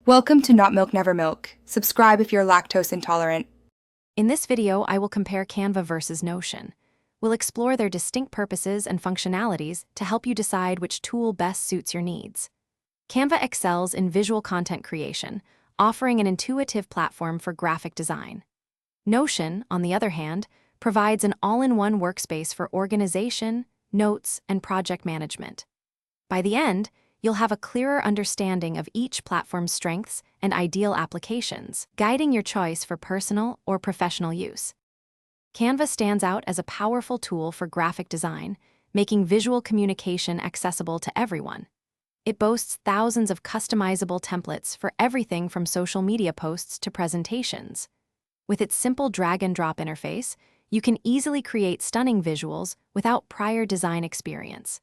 Welcome to Not Milk Never Milk. Subscribe if you're lactose intolerant. In this video, I will compare Canva versus Notion. We'll explore their distinct purposes and functionalities to help you decide which tool best suits your needs. Canva excels in visual content creation, offering an intuitive platform for graphic design. Notion, on the other hand, provides an all-in-one workspace for organization, notes, and project management. By the end, you'll have a clearer understanding of each platform's strengths and ideal applications, guiding your choice for personal or professional use. Canva stands out as a powerful tool for graphic design, making visual communication accessible to everyone. It boasts thousands of customizable templates for everything from social media posts to presentations. With its simple drag-and-drop interface, you can easily create stunning visuals without prior design experience.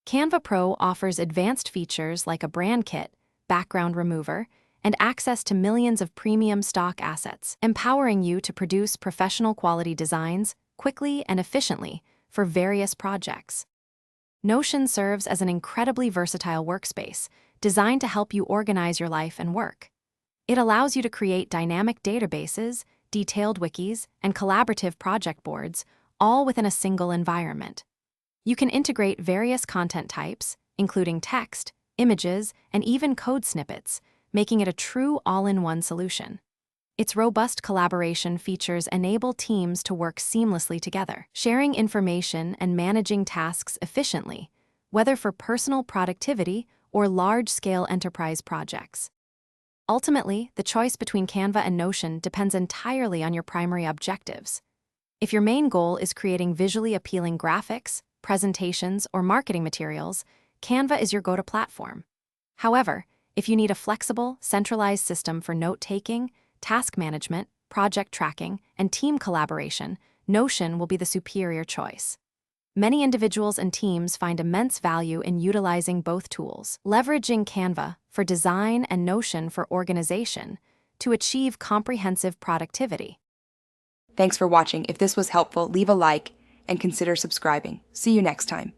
Canva Pro offers advanced features like a brand kit, background remover, and access to millions of premium stock assets, empowering you to produce professional quality designs quickly and efficiently for various projects. Notion serves as an incredibly versatile workspace designed to help you organize your life and work. It allows you to create dynamic databases, detailed wikis, and collaborative project boards, all within a single environment. You can integrate various content types, including text, images, and even code snippets, making it a true all-in-one solution. Its robust collaboration features enable teams to work seamlessly together, sharing information and managing tasks efficiently, whether for personal productivity or large-scale enterprise projects. Ultimately, the choice between Canva and Notion depends entirely on your primary objectives. If your main goal is creating visually appealing graphics, presentations, or marketing materials, Canva is your go-to platform. However, if you need a flexible, centralized system for note-taking, task management, project tracking, and team collaboration, Notion will be the superior choice. Many individuals and teams find immense value in utilizing both tools, leveraging Canva for design and Notion for organization to achieve comprehensive productivity. Thanks for watching. If this was helpful, leave a like and consider subscribing. See you next time.